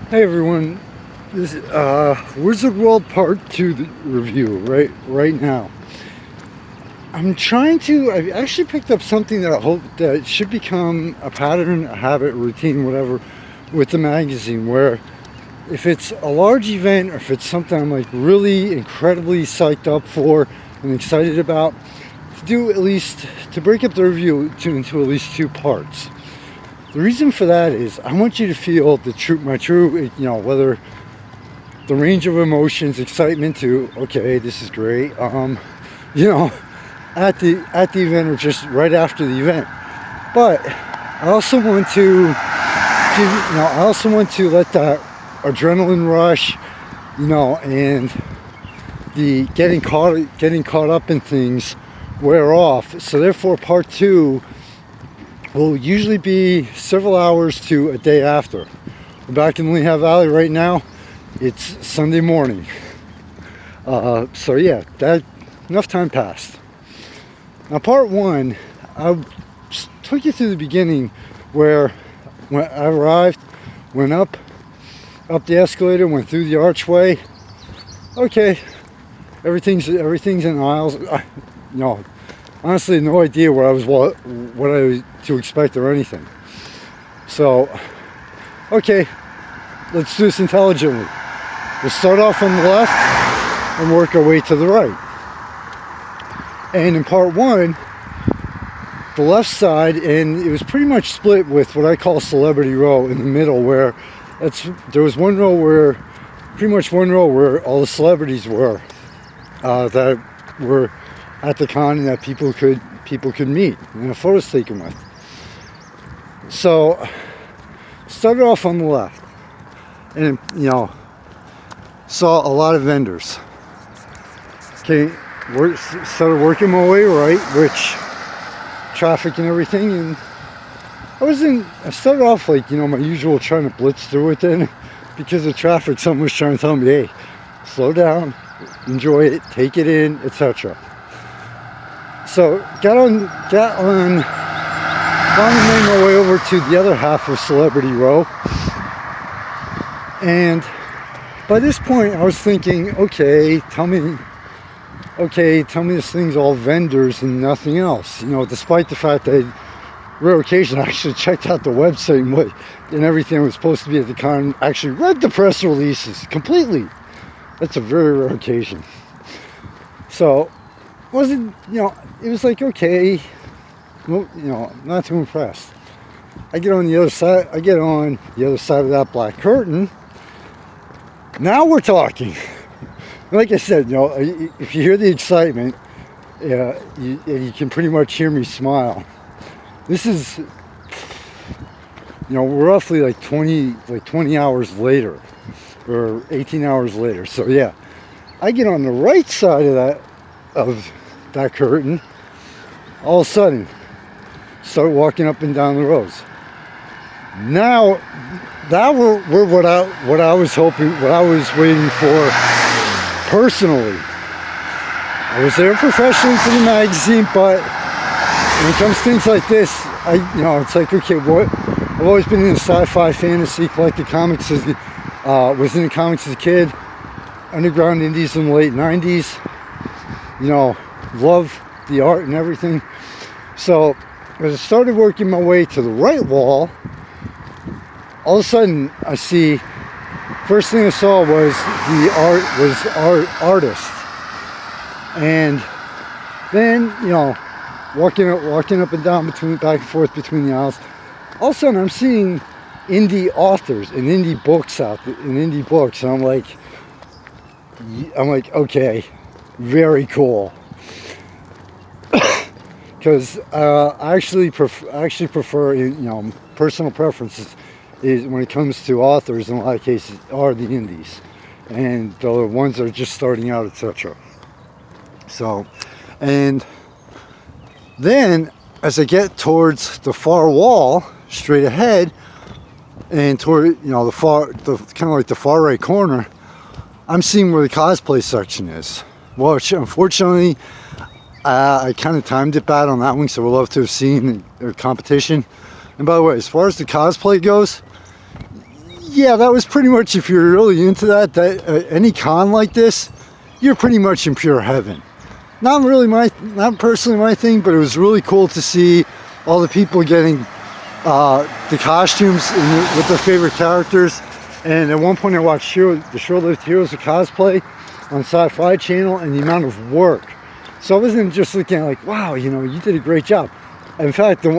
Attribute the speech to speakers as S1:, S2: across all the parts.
S1: Hey everyone, this is Wizard World Part 2 review right now. I actually picked up something that I hope that should become a pattern, a habit, a routine, whatever, with the magazine, where if it's a large event or if it's something I'm like really incredibly psyched up for and excited about, to break up the review into at least two parts. The reason for that is I want you to feel my true, whether the range of emotions, excitement to, okay, this is great, at the event or just right after the event. But I also want to let that adrenaline rush, and the getting caught up in things wear off. So therefore, part two will usually be several hours to a day after. We're back in Lehigh Valley right now. It's Sunday morning. So yeah, that enough time passed. Now part one, I took you through the beginning where when I arrived, went up the escalator, went through the archway. Okay, everything's in aisles. Honestly, no idea what I was to expect or anything. So, okay, let's do this intelligently. We'll start off on the left and work our way to the right. And in part one, the left side, and it was pretty much split with what I call celebrity row in the middle, where there was one row where all the celebrities were that were at the con and that people could meet and have photos taken with. So started off on the left, and saw a lot of vendors. Started working my way right, which traffic and everything, and I started off like my usual, trying to blitz through it. Then because of traffic, someone was trying to tell me, hey, slow down, enjoy it, take it in, etc. So finally made my way over to the other half of Celebrity Row. And by this point I was thinking, okay, tell me this thing's all vendors and nothing else. Despite the fact that rare occasion I actually checked out the website and everything was supposed to be at the con, actually read the press releases completely. That's a very rare occasion. So it was like, okay, not too impressed. I get on the other side of that black curtain. Now we're talking. Like I said, if you hear the excitement, you can pretty much hear me smile. This is, we're roughly like 20 hours later, or 18 hours later. So yeah, I get on the right side of that curtain. All of a sudden, start walking up and down the rows. Now, that were what I was hoping, what I was waiting for personally. I was there professionally for the magazine, but when it comes to things like this, it's like, okay, what? I've always been into sci-fi, fantasy, collected comics. Was into comics as a kid, underground indies in the late 90s. Love the art and everything. So as I started working my way to the right wall, all of a sudden I see, first thing I saw was artist. And then, walking up and down back and forth between the aisles, all of a sudden I'm seeing indie authors and indie books and I'm like, okay, very cool. Because I actually prefer, personal preferences is when it comes to authors, in a lot of cases, are the indies and the ones that are just starting out, etc. So, and then as I get towards the far wall, straight ahead, and toward the far right corner, I'm seeing where the cosplay section is. Well, unfortunately, I kind of timed it bad on that one, so we'll love to have seen a competition. And by the way, as far as the cosplay goes, yeah, that was pretty much, if you're really into that any con like this, you're pretty much in pure heaven. Not personally my thing, but it was really cool to see all the people getting the costumes with their favorite characters. And at one point I watched the Short-Lived Heroes of Cosplay on Sci-Fi Channel, and the amount of work. So I wasn't just looking at like, wow, you know, you did a great job. In fact, the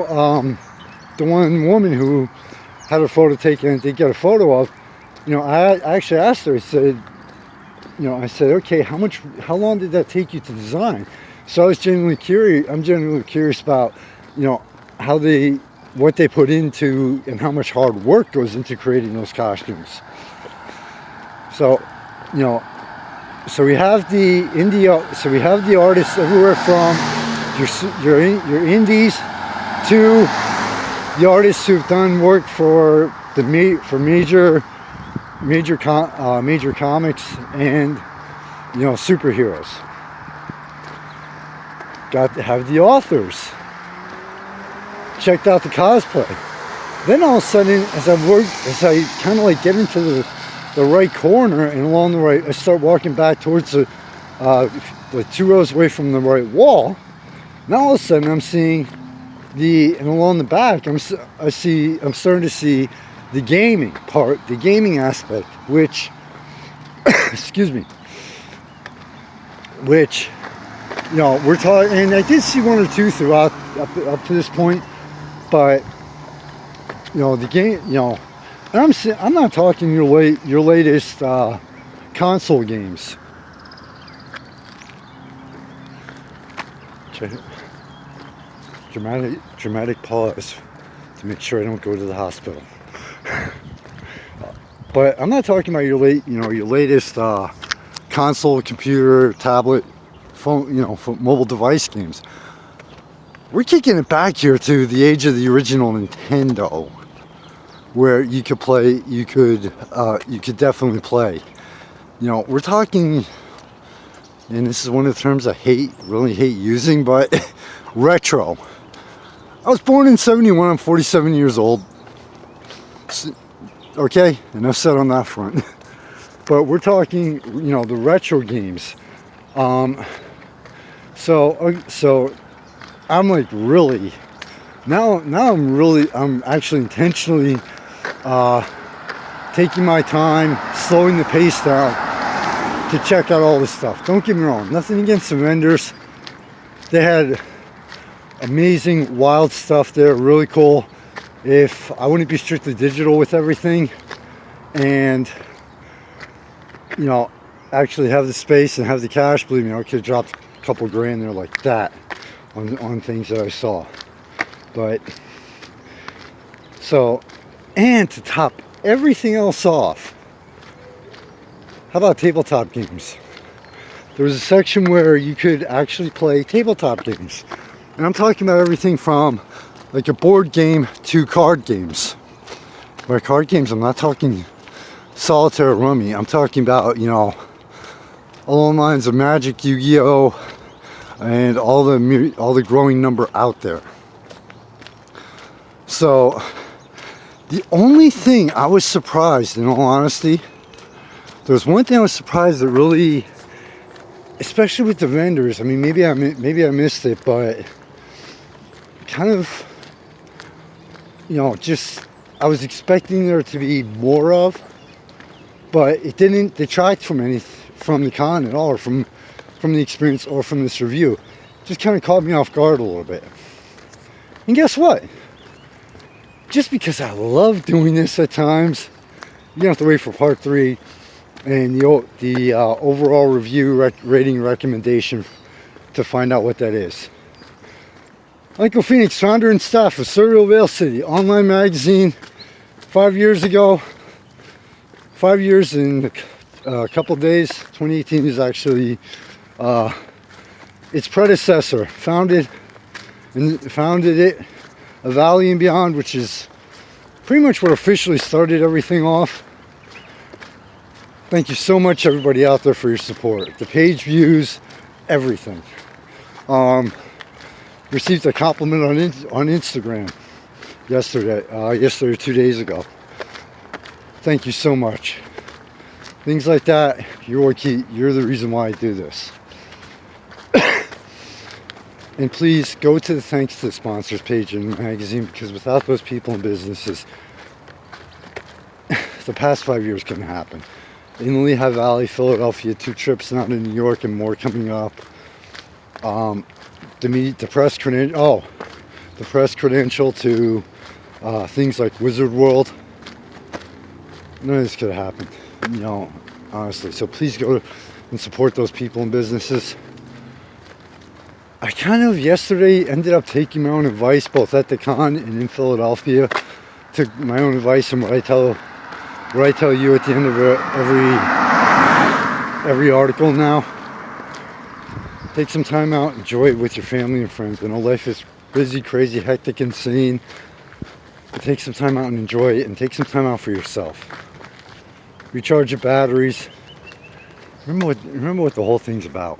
S1: one woman who had a photo taken and did get a photo of, you know, I actually asked her, I said, okay, how long did that take you to design? So I was genuinely curious. I'm genuinely curious about, you know, what they put into and how much hard work goes into creating those costumes. So, you know, so we have the artists everywhere from your indies to the artists who've done work for major comics and, you know, superheroes. Got to have the authors. Checked out the cosplay. Then all of a sudden, as I kind of like get into the right corner and along the right, I start walking back towards the 2 rows away from the right wall. Now all of a sudden I'm seeing and along the back I'm starting to see the gaming part, the gaming aspect, which excuse me, which, you know, we're talking, and I did see one or two throughout up to this point, but, you know, the game, you know, and I'm not talking your latest console games. Dramatic pause to make sure I don't go to the hospital. But I'm not talking about your latest console, computer, tablet, phone, you know, mobile device games. We're kicking it back here to the age of the original Nintendo, where you could play, you could definitely play. You know, we're talking, and this is one of the terms I really hate using, but retro. I was born in 71, I'm 47 years old. Okay, enough said on that front. But we're talking, you know, the retro games. So I'm like really, now I'm actually intentionally taking my time, slowing the pace down to check out all this stuff. Don't get me wrong, nothing against the vendors. They had amazing, wild stuff there, really cool. If I wouldn't be strictly digital with everything and, you know, actually have the space and have the cash, believe me, I could have dropped a couple grand there like that on things that I saw. But so, and to top everything else off, how about tabletop games? There was a section where you could actually play tabletop games, and I'm talking about everything from like a board game to card games. By card games, I'm not talking solitaire or rummy. I'm talking about, you know, along the lines of Magic, Yu-Gi-Oh, and all the growing number out there. So the only thing I was surprised, in all honesty, there's one thing I was surprised that really, especially with the vendors, I mean, maybe I missed it, but kind of, you know, just, I was expecting there to be more of, but it didn't detract from the con at all, or from the experience, or from this review. Just kind of caught me off guard a little bit. And guess what? Just because I love doing this at times, you don't have to wait for part 3 and the overall review rating recommendation to find out what that is. Michael Phoenix, founder and staff of Surreal Veil City online magazine. 5 years ago, 5 years in a couple days. 2018 is actually its predecessor. Founded it, A Valley and Beyond, which is pretty much what officially started everything off. Thank you so much, everybody out there, for your support. The page views, everything. Received a compliment on Instagram yesterday, 2 days ago. Thank you so much. Things like that, you're the reason why I do this. And please go to the thanks to the sponsors page in the magazine, because without those people and businesses, the past 5 years couldn't happen. In the Lehigh Valley, Philadelphia, 2 trips now to New York and more coming up. The press credential to things like Wizard World. None of this could have happened, you know, honestly. So please go and support those people and businesses. I kind of yesterday ended up taking my own advice, both at the con and in Philadelphia. Took my own advice and what I tell you at the end of every article now. Take some time out, enjoy it with your family and friends. I know life is busy, crazy, hectic, insane. But take some time out and enjoy it, and take some time out for yourself. Recharge your batteries. Remember what the whole thing's about.